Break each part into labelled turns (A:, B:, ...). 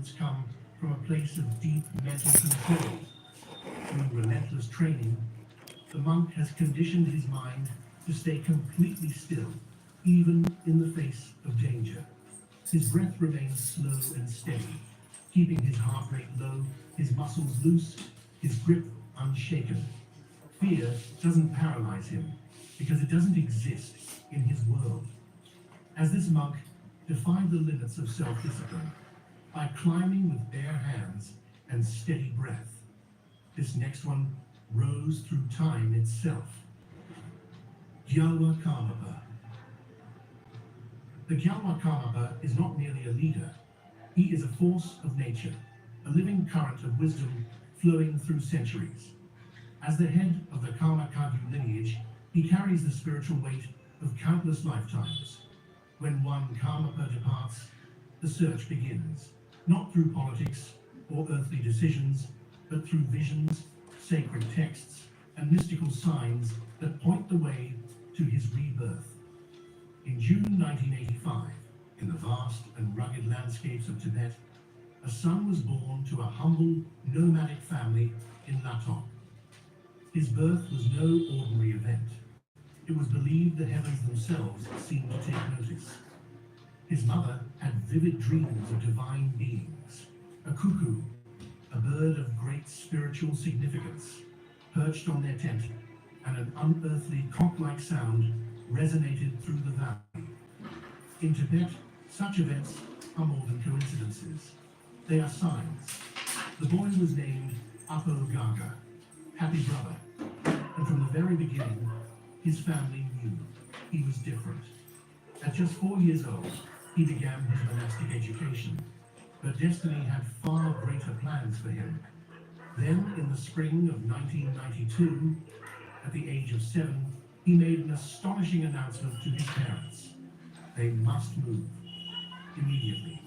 A: movements come from a place of deep mental control. Through relentless training, the monk has conditioned his mind to stay completely still, even in the face of danger. His breath remains slow and steady, keeping his heart rate low, his muscles loose, his grip unshaken. Fear doesn't paralyze him, because it doesn't exist in his world. As this monk defied the limits of self-discipline by climbing with bare hands and steady breath, this next one rose through time itself. Gyalwa Karmapa. The Gyalwa Karmapa is not merely a leader, he is a force of nature, a living current of wisdom flowing through centuries. As the head of the Karma Kagyu lineage, he carries the spiritual weight of countless lifetimes. When one Karmapa departs, the search begins, not through politics or earthly decisions, but through visions, sacred texts, and mystical signs that point the way to his rebirth. In June 1985, in the vast and rugged landscapes of Tibet, a son was born to a humble, nomadic family in Latong. His birth was no ordinary event. It was believed the heavens themselves seemed to take notice. His mother had vivid dreams of divine beings. A cuckoo, a bird of great spiritual significance, perched on their tent, and an unearthly conch-like sound resonated through the valley. In Tibet, such events are more than coincidences. They are signs. The boy was named Apo Gaga, happy brother, and from the very beginning, his family knew he was different. At just 4 years old, he began his monastic education, but destiny had far greater plans for him. Then, in the spring of 1992, at the age of 7, he made an astonishing announcement to his parents. They must move, immediately.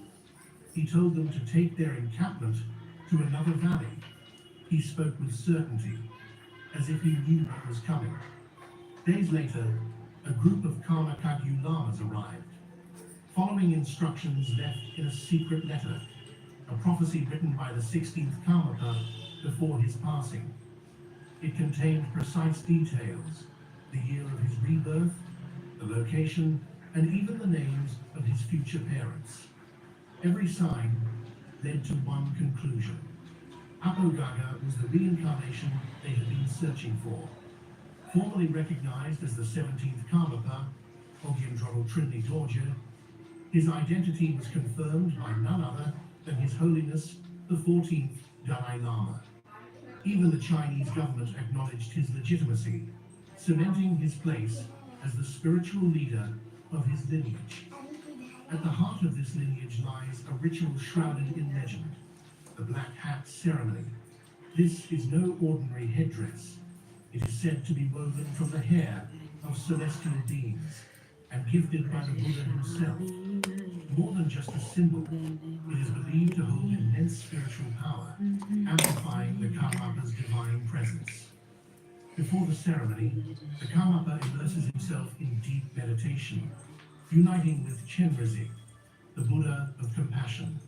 A: He told them to take their encampment to another valley. He spoke with certainty, as if he knew what was coming. Days later, a group of Karma Kagyu lamas arrived, following instructions left in a secret letter, a prophecy written by the 16th Karmapa before his passing. It contained precise details, the year of his rebirth, the location, and even the names of his future parents. Every sign led to one conclusion. Apo Gaga was the reincarnation they had been searching for. Formally recognized as the 17th Karmapa, Ogyam Dromel Trinley Dorje, his identity was confirmed by none other than His Holiness the 14th Dalai Lama. Even the Chinese government acknowledged his legitimacy, cementing his place as the spiritual leader of his lineage. At the heart of this lineage lies a ritual shrouded in legend, the Black Hat Ceremony. This is no ordinary headdress. It is said to be woven from the hair of celestial beings and gifted by the Buddha himself. More than just a symbol, it is believed to hold immense spiritual power, amplifying the Karmapa's divine presence. Before the ceremony, the Karmapa immerses himself in deep meditation, uniting with Chenrezig, the Buddha of compassion.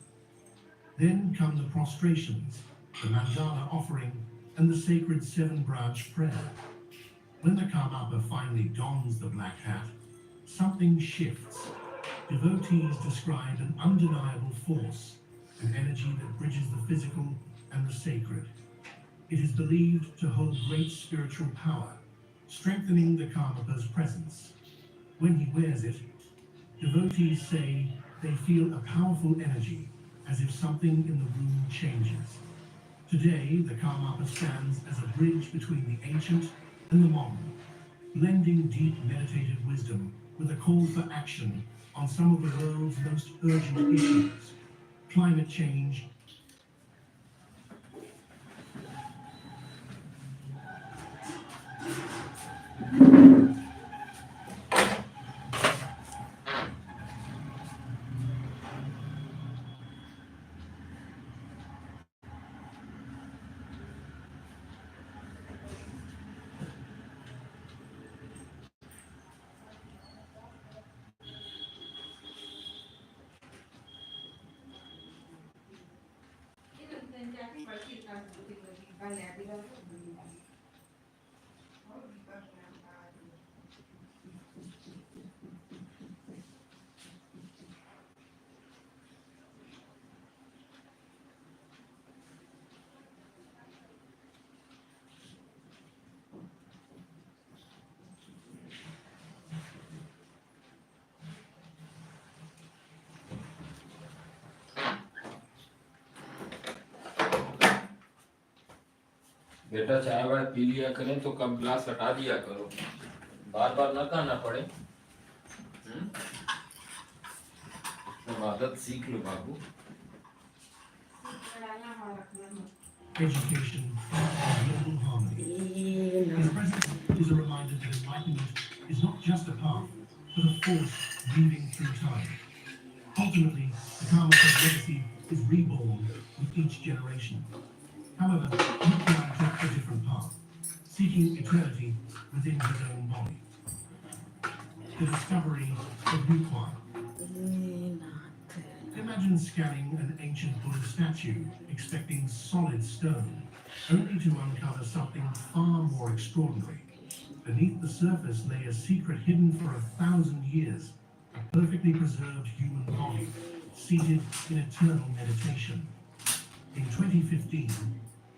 A: Then come the prostrations, the mandala offering, and the sacred seven-branch prayer. When the Karmapa finally dons the black hat, something shifts. Devotees describe an undeniable force, an energy that bridges the physical and the sacred. It is believed to hold great spiritual power, strengthening the Karmapa's presence. When he wears it, devotees say they feel a powerful energy, as if something in the room changes. Today, the Karmapa stands as a bridge between the ancient and the modern, blending deep meditative wisdom with a call for action on some of the world's most urgent issues: climate change,
B: बेटा चाय Y P लिया करें तो कब glass हटा दिया करो, बार बार ना कहना पड़े। तो आदत सीख लो बाबू।
A: Education and global harmony. His presence is a reminder that enlightenment is not just a path, but a force weaving through time. Ultimately, the Karma's legacy is reborn with each generation. However, Yuan took a different path, seeking eternity within his own body. The discovery of Yuan. Imagine scanning an ancient Buddha statue, expecting solid stone, only to uncover something far more extraordinary. Beneath the surface lay a secret hidden for 1,000 years, a perfectly preserved human body, seated in eternal meditation. In 2015,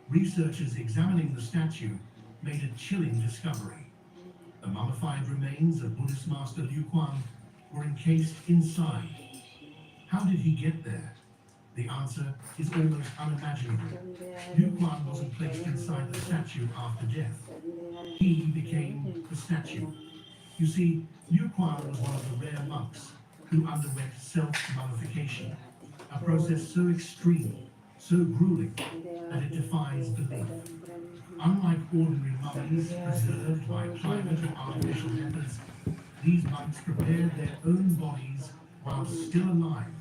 A: researchers examining the statue made a chilling discovery. The mummified remains of Buddhist master Liu Kuan were encased inside. How did he get there? The answer is almost unimaginable. Liu Kuan wasn't placed inside the statue after death. He became the statue. You see, Liu Kuan was one of the rare monks who underwent self-mummification, a process so extreme, so grueling, that it defies belief. Unlike ordinary mummies preserved by climate or artificial methods, these monks prepared their own bodies while still alive,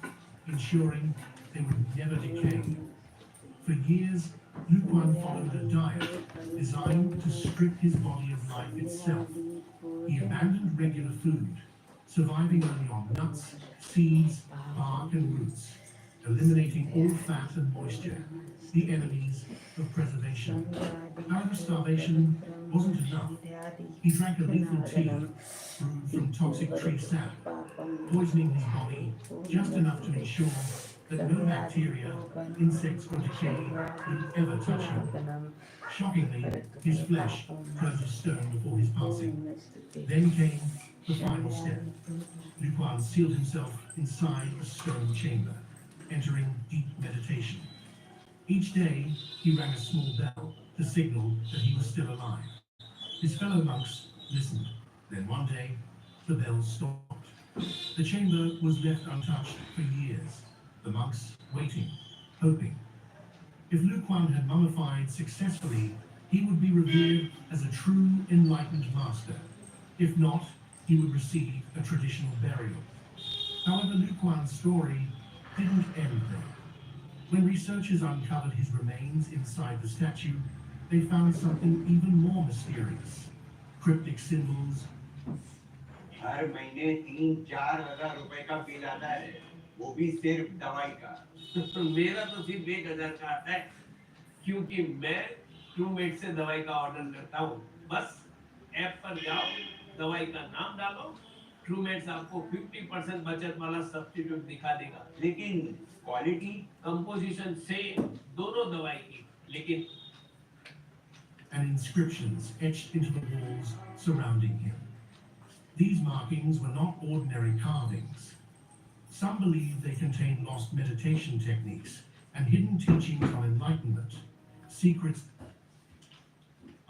A: ensuring they would never decay. For years, Liu Kuan followed a diet designed to strip his body of life itself. He abandoned regular food, surviving only on nuts, seeds, bark, and roots, eliminating all fat and moisture, the enemies of preservation. However, starvation wasn't enough. He drank a lethal tea brewed from toxic tree sap, poisoning his body just enough to ensure that no bacteria, insects, or decay would ever touch him. Shockingly, his flesh turned to stone before his passing. Then came the final step. Liu Kuan sealed himself inside a stone chamber, entering deep meditation. Each day, he rang a small bell to signal that he was still alive. His fellow monks listened. Then one day, the bell stopped. The chamber was left untouched for years, the monks waiting, hoping. If Liu Kuan had mummified successfully, he would be revered as a true enlightened master. If not, he would receive a traditional burial. However, Liu Kuan's story didn't end there. When researchers uncovered his remains inside the statue, they found something even more mysterious. Cryptic symbols.
C: हर महीने 3-4 हजार रुपए का bill आता है, वो भी सिर्फ दवाई का। मेरा तो सिर्फ 1,000 का आता है, क्योंकि मैं ट्रूमेट से दवाई का ऑर्डर करता हूँ। बस ऐप पर जाओ, दवाई का नाम डालो, ट्रूमेट्स आपको 50% बचत वाला सब्स्टिट्यूट दिखा देगा। लेकिन क्वालिटी, कंपोजिशन सेम, दोनों दवाई की, लेकिन
A: and inscriptions etched into the walls surrounding him. These markings were not ordinary carvings. Some believed they contained lost meditation techniques and hidden teachings on enlightenment, secrets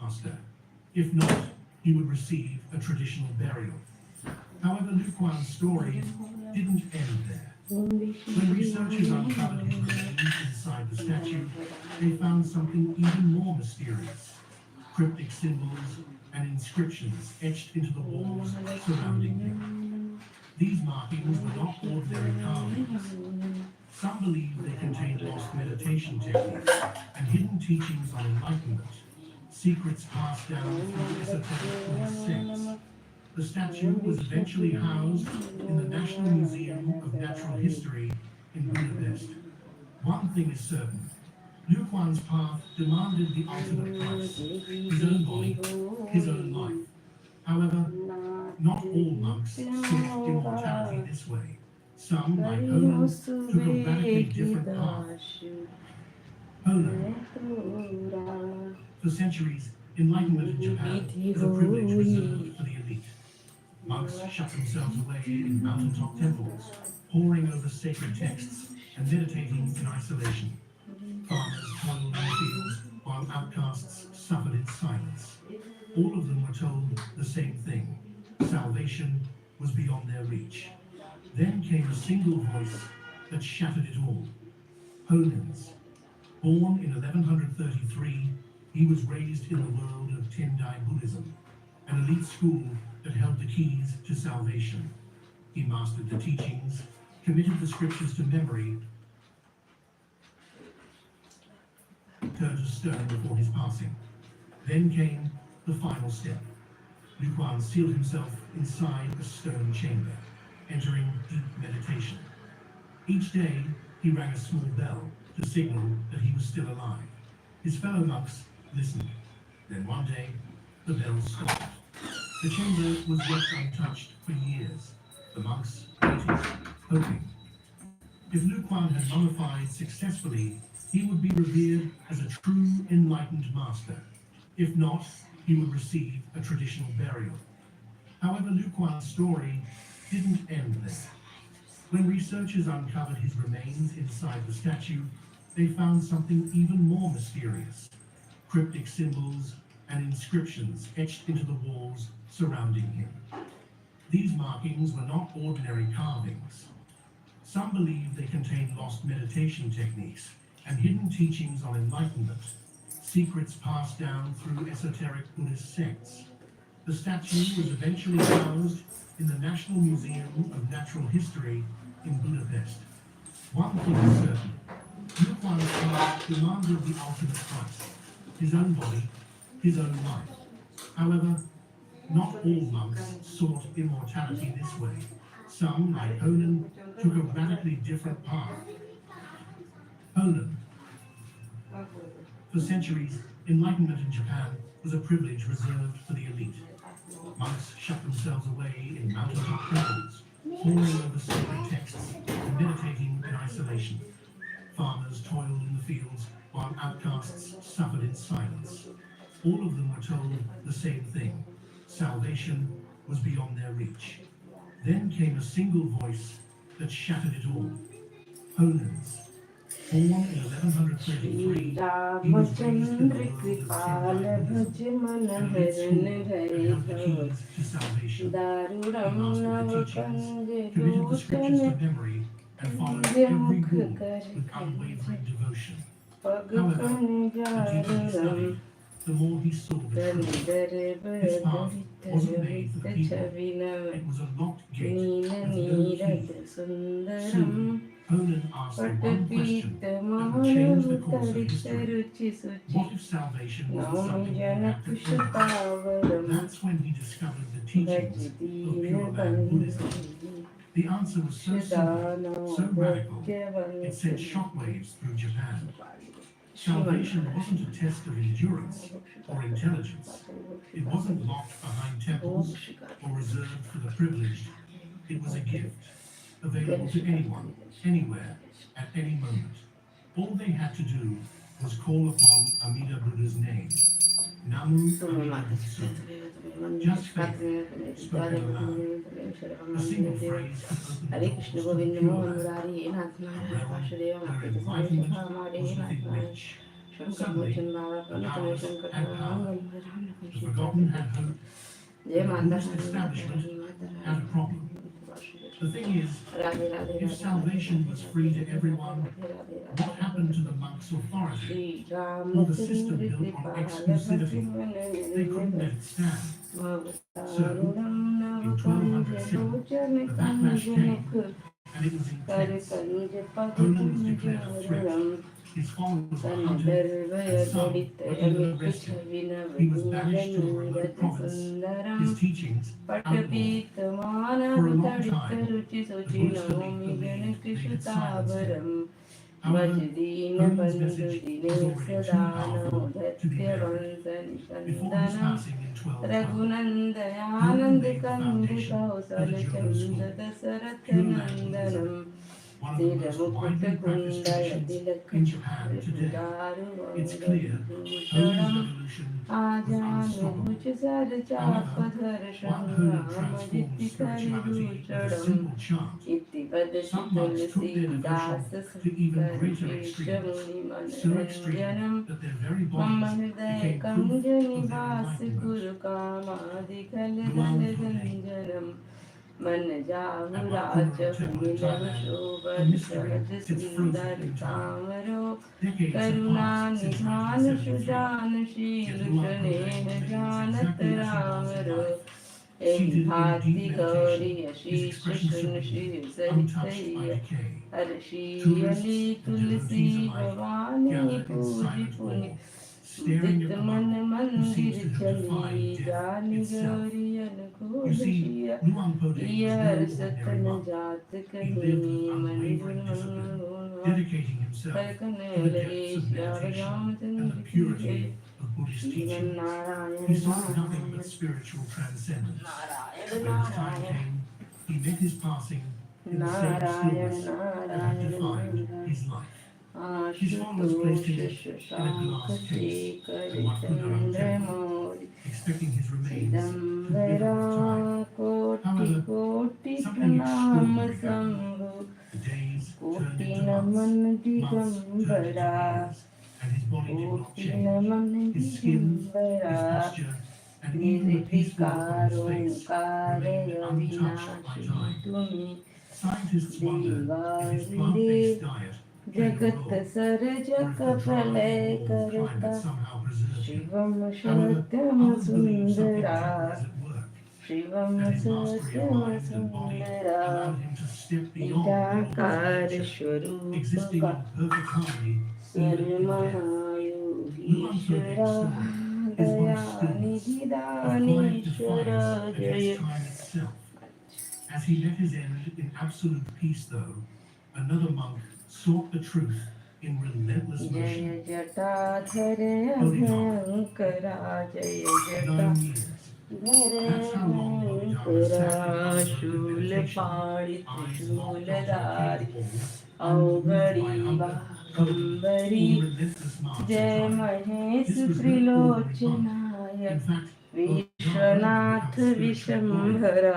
A: master. If not, he would receive a traditional burial. However, Liu Kuan's story didn't end there. When researchers uncovered his remains inside the statue, they found something even more mysterious. Cryptic symbols and inscriptions etched into the walls surrounding him. These markings were not ordinary carvings. Some believed they contained lost meditation techniques and hidden teachings on enlightenment, secrets passed down through esoteric sects. The statue was eventually housed in the National Museum of Natural History in Budapest. One thing is certain, Liu Quan's path demanded the ultimate price, his own body, his own life. However, not all monks sought immortality this way. Some, like Honan, took a radically different path. Honan. For centuries, enlightenment in Japan was a privilege reserved for the elite. Monks shut themselves away in mountaintop temples, poring over sacred texts and meditating in isolation. Farmers toiled in the fields while outcasts suffered in silence. All of them were told the same thing: salvation was beyond their reach. Then came a single voice that shattered it all: Honan's. Born in 1133, he was raised in the world of Tendai Buddhism, an elite school that held the keys to salvation. He mastered the teachings, committed the scriptures to memory, turned to stone before his passing. Then came the final step. Liu Quan sealed himself inside a stone chamber, entering deep meditation. Each day, he rang a small bell to signal that he was still alive. His fellow monks listened. Then one day, the bell stopped. The chamber was left untouched for years. The monks waited, hoping. If Liu Quan had mummified successfully, he would be revered as a true enlightened master. If not, he would receive a traditional burial. However, Liu Quan's story didn't end there. When researchers uncovered his remains inside the statue, they found something even more mysterious: cryptic symbols and inscriptions etched into the walls surrounding him. These markings were not ordinary carvings. Some believe they contain lost meditation techniques and hidden teachings on enlightenment, secrets passed down through esoteric Buddhist sects. The statue was eventually housed in the National Museum of Natural History in Budapest. One thing is certain: Liu Quan's path demanded the ultimate price: his own body, his own life. However, not all monks sought immortality this way. Some, like Honan, took a radically different path. Honan. For centuries, enlightenment in Japan was a privilege reserved for the elite. Monks shut themselves away in mountaintop temples, poring over sacred texts and meditating in isolation. Farmers toiled in the fields while outcasts suffered in silence. All of them were told the same thing: salvation was beyond their reach. Then came a single voice that shattered it all: Honan's. Born in 1133, he was raised in the world of Tendai Buddhism, an elite school that held the keys to salvation. He mastered the teachings, committed the scriptures to memory, and followed every rule with unwavering devotion. However, the deeper he studied, the more he saw the truth. His path wasn't made for the people. It was a locked gate with no key. Soon, Honan asked the one question that would change the course of history: what if salvation was something you had to earn? That's when he discovered the teachings of Pure Land Buddhism. The answer was so simple, so radical, it sent shockwaves through Japan. Salvation wasn't a test of endurance or intelligence. It wasn't locked behind temples or reserved for the privileged. It was a gift, available to anyone, anywhere, at any moment. All they had to do was call upon Amida Buddha's name, Namu Amida Butsu. Just faith, spoken aloud. A single phrase could open
D: Hare
A: doors
D: Krishna
A: to
D: Govinda
A: pure
D: Mohan
A: land,
D: Murari Nath
A: a
D: Nara
A: realm
D: Vasudeva
A: where
D: Makita
A: enlightenment
D: Sarvabhauma
A: was
D: Mare
A: within
D: Nath Nara
A: reach.
D: Shankar
A: Suddenly,
D: Mochan Baba
A: the
D: Pranatame
A: powerless
D: Shankar
A: had power.
D: Mangam
A: The
D: Bharam
A: forgotten had hope.
D: Jai
A: The
D: Mata
A: Buddhist
D: Hari
A: establishment had a problem. The thing is,
D: Radhe Radhe
A: if salvation was free to everyone, what happened to the monks' authority
D: Shri Ram
A: or the system built on exclusivity? They couldn't let it stand. So, in 1207, the backlash came, and it was intense. Honan was declared a threat. His followers were hunted, and some were even arrested. He was banished to a remote province, his teachings outlawed. For a long time, the Buddhist elite believed they could silence him. However,
D: Vajdina
A: Holin's
D: Bandhu
A: message
D: Dine
A: was already too powerful
D: Sadano
A: to be
D: Dhatya
A: buried.
D: Vansani
A: Before his
D: Kandanam
A: passing in 1212,
D: Raghunandayanand
A: laid the
D: Kandika
A: foundation for the Jodo school,
D: Usala Dasarath
A: Pure Land Buddhism,
D: Nandanam
A: one of the
D: Sila
A: most
D: Mukutta
A: widely practiced
D: Kundaya
A: traditions
D: Tilakam
A: in Japan today.
D: Daru
A: It's
D: Vanga
A: clear Holin's
D: Bhusharam
A: revolution was
D: Ajanu
A: unstoppable.
D: Bhujasar
A: However,
D: Chapadharshan
A: while Holy transformed
D: Ramajiti
A: spirituality with a
D: Kariducharam
A: simple chant,
D: Itti
A: some monks took their
D: Tulsi
A: devotion
D: Das
A: to even greater
D: Karisha
A: extremes,
D: Muni
A: so extreme
D: Mananjanam
A: that their very
D: Mama
A: bodies
D: Hridaya
A: became proof
D: Kanjani
A: of their
D: Vasi
A: enlightenment.
D: Guru Kamadi Kala
A: Luang
D: Dala
A: Pune,
D: Ganjanam Man
A: at
D: Jahu
A: one corner
D: Raja
A: of Thailand,
D: Nilam
A: the
D: Shobad
A: mystery
D: Sahaj
A: sits frozen
D: Sundar
A: in time.
D: Kamaro
A: Decades have
D: Karuna
A: passed since
D: Nidhan
A: 1973,
D: Sujan
A: yet
D: Shilu
A: Luang Pune
D: Shane
A: remains
D: Janat
A: exactly as he was in
D: Ramaro
A: life,
D: Ehi
A: seated in
D: Bhati
A: deep
D: Gauri
A: meditation, his
D: Ashish
A: expression
D: Shun
A: serene,
D: Shiv
A: untouched by
D: Saritaya
A: decay.
D: Arshi
A: Tourists
D: Ali
A: and devotees
D: Tulsi
A: alike
D: Bhavani
A: gather in
D: Puji
A: silent
D: Puni
A: awe, staring at
D: Jit
A: the
D: Man
A: monk who seems
D: Mandir
A: to have defied
D: Chali
A: death
D: Jani
A: itself.
D: Gauri
A: You
D: Anukud
A: see,
D: Shia
A: Luang Pode was no
D: Yar
A: ordinary
D: Satan
A: monk.
D: Jat
A: He lived with
D: Kani
A: unwavering
D: Manjul
A: discipline,
D: Manma
A: dedicating himself to the depths
D: Karkane
A: of meditation and the purity of Buddhist
D: Shivan
A: teachings. He
D: Narayan
A: sought nothing but
D: Narayan
A: spiritual transcendence. When his time
D: Narayan
A: came, he met his passing in the same
D: Narayan
A: stillness that had
D: Narayan
A: defined
D: Narayan
A: his life. His followers placed
D: Ashutosh
A: him in a glass case
D: Shankar
A: at Wat Kudaram
D: Chandra
A: temple,
D: Modi
A: expecting his remains to wither with time.
D: Chidambara Koti
A: However,
D: Koti
A: something
D: Pranam
A: extraordinary happened.
D: Sambhu
A: The days turned
D: Koti
A: into months,
D: Naman
A: months turned into
D: Digambara
A: years, and his body did not
D: Koti
A: change.
D: Naman
A: His skin, his
D: Digambara
A: posture, and even the peaceful look on his face remained
D: Nirvikaro
A: untouched by
D: Kare
A: time.
D: Tumi
A: Scientists wonder if his
D: Devare
A: plant-based diet played a
D: Jagat
A: role,
D: Saraj
A: or if the dry
D: Kapale
A: and warm climate
D: Karta
A: somehow preserved him.
D: Shivam
A: However,
D: Satyam
A: others believe something deeper is
D: Sundara
A: at work,
D: Shivam
A: that his mastery of
D: Satyam
A: mind and body
D: Sundara
A: allowed him to step beyond the laws of
D: Nitakar
A: nature, existing
D: Swarupa
A: in perfect harmony even in death.
D: Sarmayu
A: Luang Pode's
D: Ishvara
A: story is one of
D: Daya
A: stillness, of
D: Nididani
A: quiet defiance
D: Ishvara
A: against
D: Jaya
A: time itself. As he met his end in absolute peace, though, another monk sought the truth in relentless motion.
D: Jaya Jatadhara Abhankara Jaya Jata
A: 9 years. That's how long Bodhidharma sat in unbroken
D: Shul
A: meditation,
D: Padi
A: eyes locked onto the
D: Trishulodari
A: cave wall, unmoved by
D: Augadi
A: hunger, poverty, or
D: Bakambari
A: the relentless march of
D: Jai
A: time.
D: Mahesh
A: This was no ordinary monk.
D: Trilochanaya
A: In fact,
D: Vishwanath Vishambhara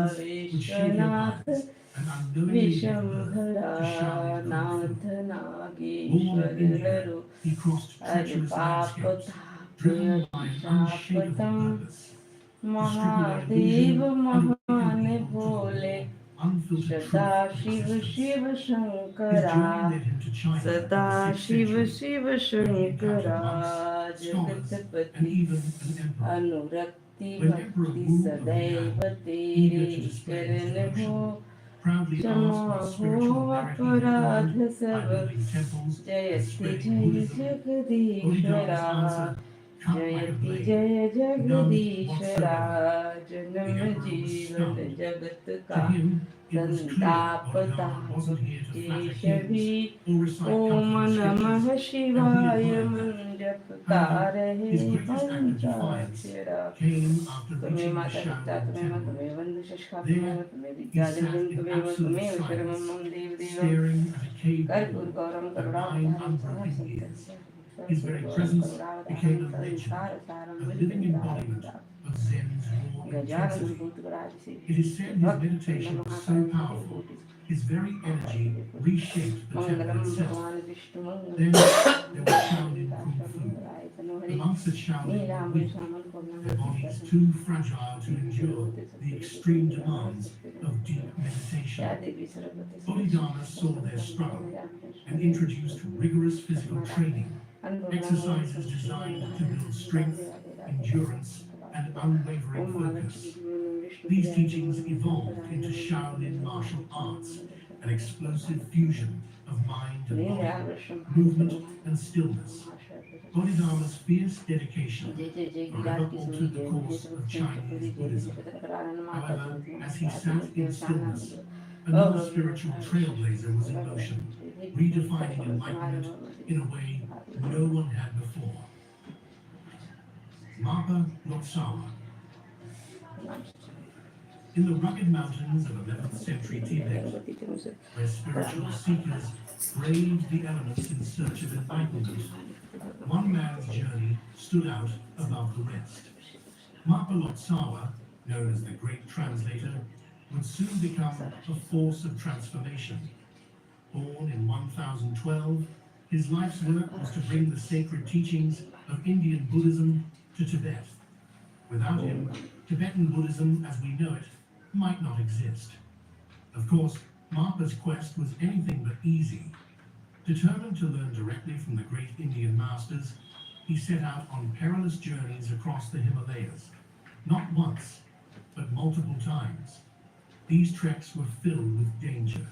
A: would shade your
D: Vishwanath
A: eyes and unknowingly give birth
D: Vishambhara
A: to Shaolin Kung
D: Nath
A: Fu. Born in India,
D: Nageshwararu
A: he crossed treacherous landscapes, driven by an unshakable
D: Aripapatam
A: purpose to strip away
D: Mahadev
A: illusion and
D: Mahan
A: awaken people to the
D: Bole
A: raw, unfiltered truth
D: Sada
A: of
D: Shiv
A: existence.
D: Shiv
A: His journey
D: Shankara
A: led him to China in the
D: Sada
A: 6th
D: Shiv
A: century,
D: Shiv
A: where he encountered monks,
D: Shankara
A: scholars, and
D: Jagatpati
A: even an emperor.
D: Anurakti
A: When Emperor
D: Bhakti
A: Wu
D: Sadaiva
A: began, eager to
D: Tere
A: display his
D: Charan
A: devotion,
D: Ho
A: proudly asked
D: Shama
A: what spiritual
D: Ho
A: merit he had earned
D: Aparadha
A: by
D: Sava
A: building temples and
D: Jayati
A: spreading
D: Jaya
A: Buddhism. Bodhidharma's
D: Jagadishvara
A: answer cut like a
D: Jayati
A: blade.
D: Jaya
A: None
D: Jagadishvara
A: whatsoever. The
D: Janam
A: emperor was
D: Jivan
A: stunned.
D: Jagat
A: To
D: Ka
A: him, it was clear
D: Santapata
A: Bodhidharma wasn't here to flatter kings
D: Keshavi
A: or recite
D: Om
A: comforting
D: Namah
A: scriptures, and he
D: Shivaya
A: admired that.
D: Manjapta
A: However, his
D: Rahe
A: greatest act of defiance
D: Panchakshara
A: came after
D: Tame
A: reaching the
D: Mata Pitta
A: Shaolin
D: Tame
A: Temple.
D: Tame Bandhu Shashka
A: There,
D: Tame Tame
A: he
D: Vidya
A: sat
D: Devim
A: in
D: Tame
A: absolute
D: Tame
A: silence,
D: Sharamam Dev Devam
A: staring at a cave
D: Karpur
A: wall
D: Gauram
A: for
D: Karura
A: 9
D: Dharam
A: unbroken
D: Saram
A: years.
D: Sankar
A: His very presence
D: Karura
A: became
D: Dharam
A: a
D: Saram
A: legend,
D: Sar Saram
A: a living
D: Vidya
A: embodiment of Zen's raw
D: Gajanan
A: intensity.
D: Bhutgaraj
A: It is said his meditation was so powerful, his very energy reshaped the temple
D: Mangalam
A: itself.
D: Bhagwan Vishnu
A: Then
D: Mangalam
A: there was Shaolin Kung Fu. The monks at Shaolin were weak, their bodies too fragile to endure the extreme demands of deep meditation. Bodhidharma saw their struggle and introduced rigorous physical training, exercises designed to build strength, endurance, and unwavering focus. These teachings evolved into Shaolin martial arts, an explosive fusion of mind and body, movement and stillness. Bodhidharma's fierce dedication forever altered the course of Chinese Buddhism. However, as he sat in stillness, another spiritual trailblazer was in motion. redefining enlightenment in a way no one had before. Marpa Lotsawa. In the rugged mountains of 11th century Tibet, where spiritual seekers braved the elements in search of enlightenment, one man's journey stood out above the rest. Marpa Lotsawa, known as the Great Translator, would soon become a force of transformation. Born in 1012, his life's work was to bring the sacred teachings of Indian Buddhism to Tibet. Without him, Tibetan Buddhism as we know it might not exist. Of course, Marpa's quest was anything but easy. Determined to learn directly from the great Indian masters, he set out on perilous journeys across the Himalayas, not once, but multiple times. These treks were filled with danger,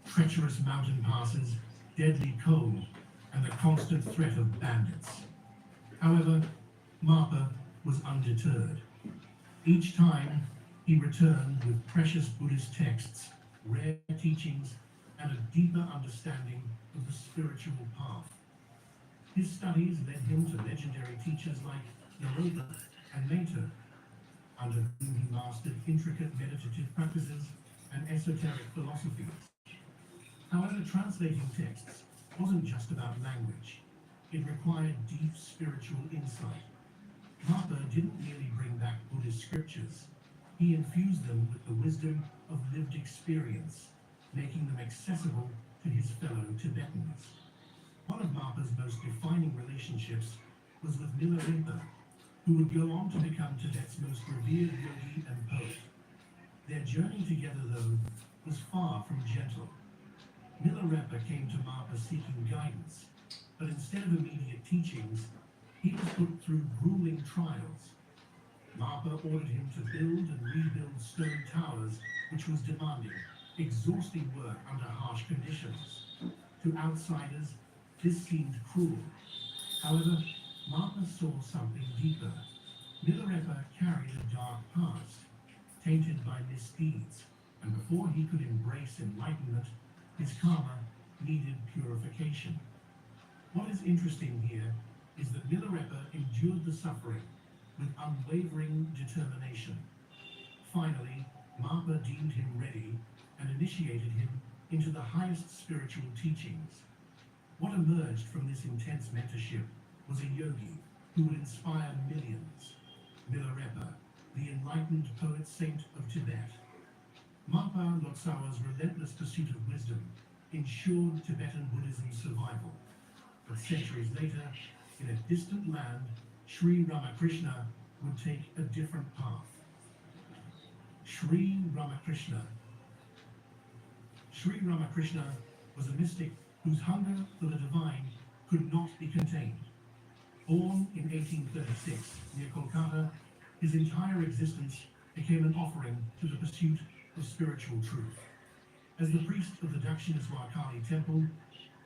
A: treacherous mountain passes, deadly cold, and the constant threat of bandits. However, Marpa was undeterred. Each time, he returned with precious Buddhist texts, rare teachings, and a deeper understanding of the spiritual path. His studies led him to legendary teachers like Naropa and Metta, under whom he mastered intricate meditative practices and esoteric philosophies. However, translating texts wasn't just about language. It required deep spiritual insight. Marpa didn't merely bring back Buddhist scriptures. He infused them with the wisdom of lived experience, making them accessible to his fellow Tibetans. One of Marpa's most defining relationships was with Milarepa, who would go on to become Tibet's most revered yogi and poet. Their journey together, though, was far from gentle. Milarepa came to Marpa seeking guidance, but instead of immediate teachings, he was put through grueling trials. Marpa ordered him to build and rebuild stone towers, which was demanding, exhausting work under harsh conditions. To outsiders, this seemed cruel. However, Marpa saw something deeper. Milarepa carried a dark past, tainted by misdeeds, and before he could embrace enlightenment, his karma needed purification. What is interesting here is that Milarepa endured the suffering with unwavering determination. Finally, Marpa deemed him ready and initiated him into the highest spiritual teachings. What emerged from this intense mentorship was a yogi who would inspire millions. Milarepa, the enlightened poet saint of Tibet. Marpa Lotsawa's relentless pursuit of wisdom ensured Tibetan Buddhism's survival. But centuries later, in a distant land, Sri Ramakrishna would take a different path. Sri Ramakrishna. Sri Ramakrishna was a mystic whose hunger for the divine could not be contained. Born in 1836 near Kolkata, his entire existence became an offering to the pursuit of spiritual truth. As the priest of the Dakshineswar Kali temple,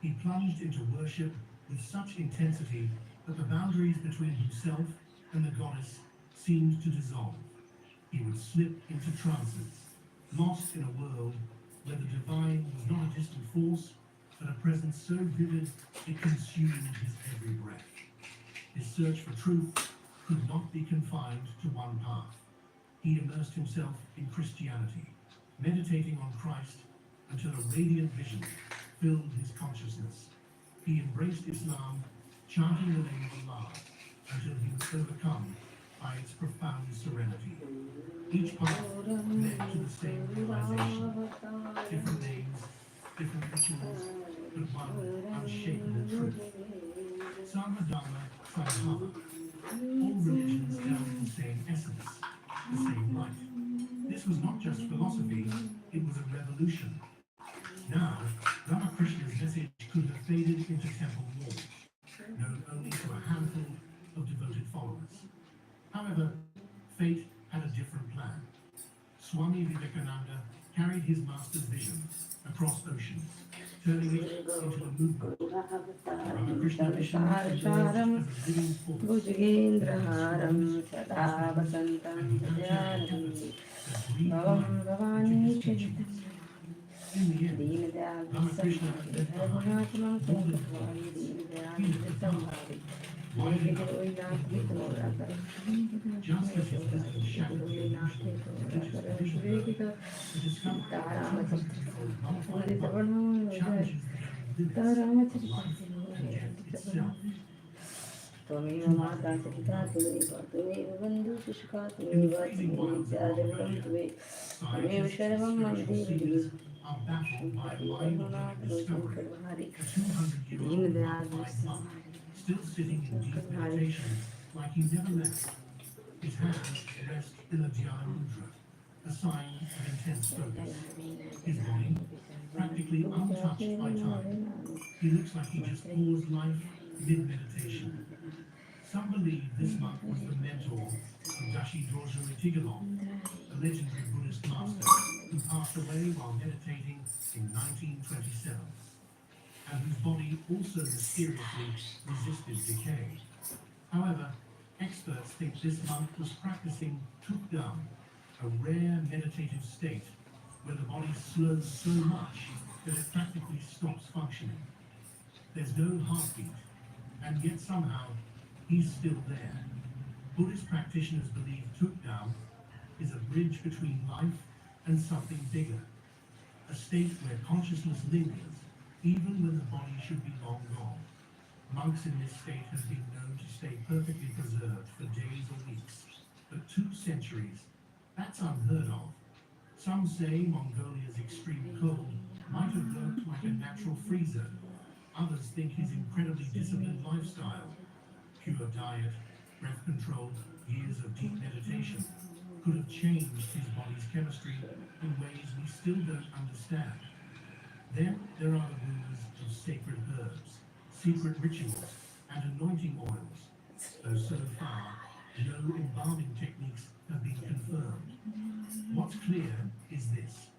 A: he plunged into worship with such intensity that the boundaries between himself and the goddess seemed to dissolve. He would slip into trances, lost in a world where the divine was not a distant force, but a presence so vivid it consumed his every breath. His search for truth could not be confined to one path. He immersed himself in Christianity, meditating on Christ until a radiant vision filled his consciousness. He embraced Islam, chanting the name of Allah, until he was overcome by its profound serenity. Each path led to the same realization. Different names, different rituals, but one unshakable truth. Sangha Dharma Sangha. All religions held the same essence, the same light. This was not just philosophy, it was a revolution. Now, Ramakrishna's message could have faded into temple walls, known only to a handful of devoted followers. However, fate had a different plan. Swami Vivekananda carried his master's vision across oceans, turning it into a movement. Ramakrishna mission emerged as a living force,
D: Bhujagendraharam sada vasantam
A: and he nurtured the
D: jnanam
A: efforts that breathed
D: Bhavam
A: life
D: Bhavani
A: into his teachings. In the end,
D: Deendayal
A: Ramakrishna
D: संभारी
A: left
D: हर
A: behind
D: गुणात्मा
A: more
D: को
A: than
D: रखवारी
A: words.
D: Deendayal
A: He left the
D: संभारी
A: path wide
D: एक
A: enough
D: कोई नाथ
A: for
D: के
A: the world
D: तोड़ा
A: to
D: कर
A: walk. Just as his wisdom shattered the
D: कोई नाथ के
A: illusion of
D: तोड़ा
A: religious
D: कर
A: division,
D: विवेक का
A: the discovery of the
D: तारामचरित्र
A: 200-year-old
D: हमारे
A: mummified
D: तपन
A: monk
D: हो जाए
A: challenges the very limits of
D: तारामचरित्र
A: life and death itself.
D: त्वमेव माता पिता त्वमेव त्वमेव बन्धुः सुखा
A: In
D: त्वमेव
A: the freezing
D: त्वमेव
A: wilds of
D: विद्यादेवं
A: Mongolia,
D: त्वमेव
A: scientists
D: सर्वं
A: and
D: मम
A: spiritual
D: देवि
A: seekers are baffled by a mind-blowing discovery.
D: Karwari
A: A 200-year-old
D: Deendayal
A: mummified monk, still sitting in deep
D: Karwari.
A: meditation like he never left. His hands rest in the Dhyana Mudra, a sign of intense focus. His body, practically untouched by time. He looks like he just paused life mid-meditation. Some believe this monk was the mentor of Dashi Dorje Tigalong, a legendary Buddhist master who passed away while meditating in 1927, and whose body also mysteriously resisted decay. However, experts think this monk was practicing Tukdam, a rare meditative state where the body slows so much that it practically stops functioning. There's no heartbeat, and yet somehow he's still there. Buddhist practitioners believe Tukdam is a bridge between life and something bigger, a state where consciousness lingers even when the body should be long gone. Monks in this state have been known to stay perfectly preserved for days or weeks, but 2 centuries, that's unheard of. Some say Mongolia's extreme cold might have worked like a natural freezer. Others think his incredibly disciplined lifestyle, pure diet, breath control, years of deep meditation, could have changed his body's chemistry in ways we still don't understand. Then there are the rumors of sacred herbs, secret rituals, and anointing oils, though so far, no embalming techniques have been confirmed. What's clear is this: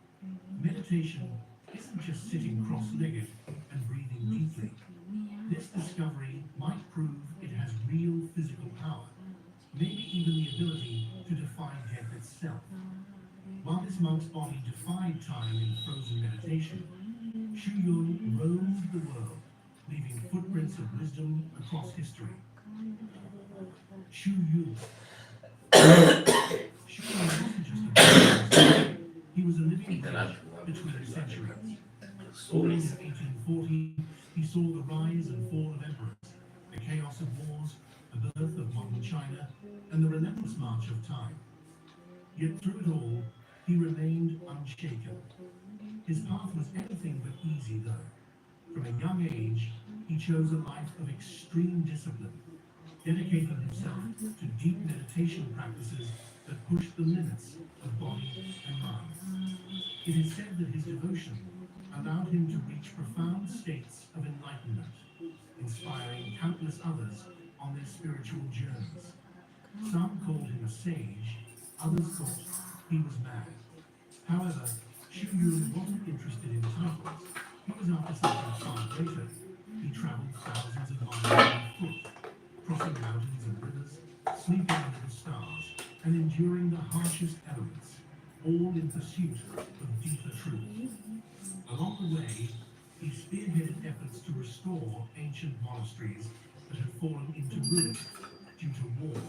A: meditation isn't just sitting cross-legged and breathing deeply. This discovery might prove it has real physical power, maybe even the ability to defy death itself. While this monk's body defied time in frozen meditation, Xu Yun roamed the world, leaving footprints of wisdom across history. Xu Yun. Xu Yun wasn't just a person. He was a living bridge between centuries. Born in 1840, he saw the rise and fall of emperors, the chaos of wars, the birth of modern China, and the relentless march of time. Yet through it all, he remained unshaken. His path was anything but easy, though. From a young age, he chose a life of extreme discipline, dedicating himself to deep meditation practices that pushed the limits of body and mind. It is said that his devotion allowed him to reach profound states of enlightenment, inspiring countless others on their spiritual journeys. Some called him a sage, others thought he was mad. However, Xu Yun wasn't interested in titles. He was after something far greater. He traveled thousands of miles on foot, crossing mountains and rivers, sleeping under the stars, and enduring the harshest elements, all in pursuit of deeper truth. Along the way, he spearheaded efforts to restore ancient monasteries that had fallen into ruin due to war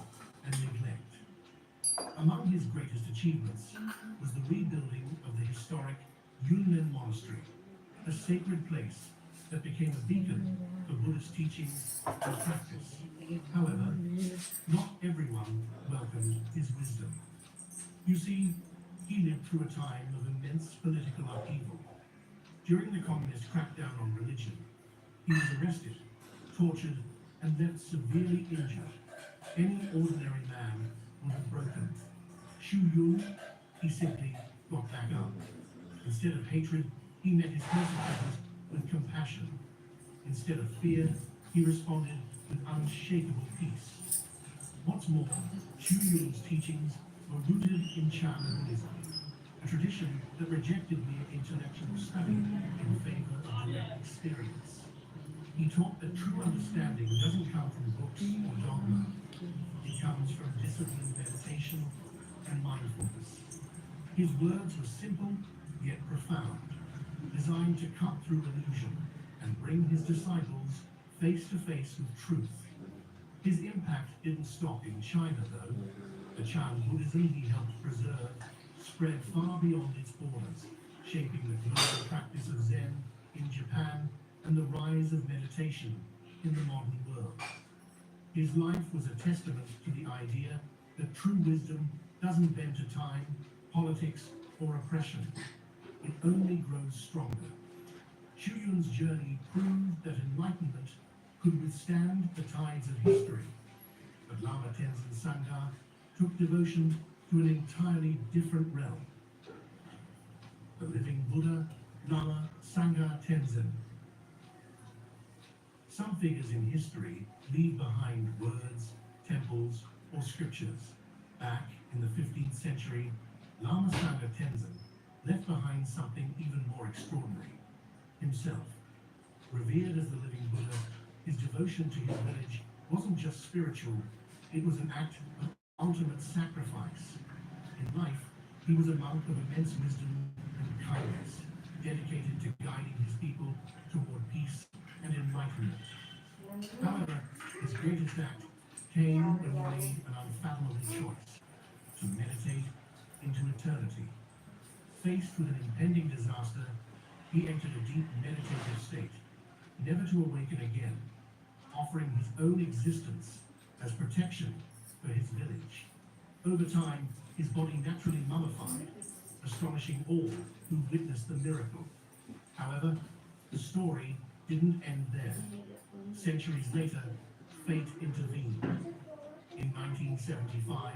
A: and neglect. Among his greatest achievements was the rebuilding of the historic Yunmen Monastery, a sacred place that became a beacon for Buddhist teachings and practice. However, not everyone welcomed his wisdom. You see, he lived through a time of immense political upheaval. During the communist crackdown on religion, he was arrested, tortured, and left severely injured. Any ordinary man would have broken. Xu Yun, he simply got back up. Instead of hatred, he met his persecutors with compassion. Instead of fear, he responded with unshakable peace. What's more, Xu Yun's teachings were rooted in Chan Buddhism, a tradition that rejected mere intellectual study in favor of direct experience. He taught that true understanding doesn't come from books or dogma. It comes from disciplined meditation and mindfulness. His words were simple yet profound. designed to cut through illusion and bring his disciples face to face with truth. His impact didn't stop in China, though. The Chan Buddhism he helped preserve spread far beyond its borders, shaping the global practice of Zen in Japan and the rise of meditation in the modern world. His life was a testament to the idea that true wisdom doesn't bend to time, politics, or oppression. It only grows stronger. Xu Yun's journey proved that enlightenment could withstand the tides of history. But Lama Tenzin Sangha took devotion to an entirely different realm. The living Buddha, Lama Sangha Tenzin. Some figures in history leave behind words, temples, or scriptures. Back in the 15th century, Lama Sangha Tenzin left behind something even more extraordinary. Himself. Revered as the living Buddha, his devotion to his village wasn't just spiritual, it was an act of ultimate sacrifice. In life, he was a monk of immense wisdom and kindness, dedicated to guiding his people toward peace and enlightenment. However, his greatest act came when he made an unfathomable choice to meditate into eternity. Faced with an impending disaster, he entered a deep meditative state, never to awaken again, offering his own existence as protection for his village. Over time, his body naturally mummified, astonishing all who witnessed the miracle. However, the story didn't end there. Centuries later, fate intervened. In 1975,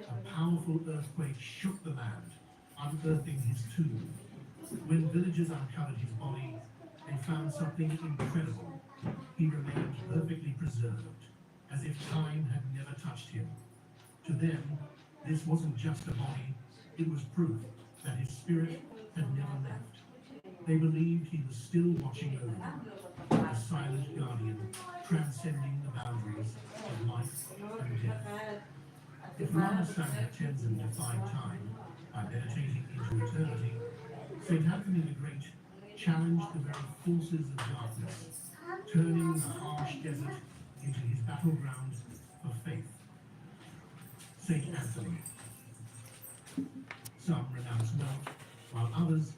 A: a powerful earthquake shook the land, unearthing his tomb. When villagers uncovered his body, they found something incredible. He remained perfectly preserved, as if time had never touched him. To them, this wasn't just a body, it was proof that his spirit had never left. They believed he was still watching over them, a silent guardian transcending the boundaries of life and death. If Lama Sangha Tenzin defined time by meditating into eternity, St. Anthony the Great challenged the very forces of darkness, turning the harsh desert into his battleground of faith. St. Anthony. Some renounce wealth, while others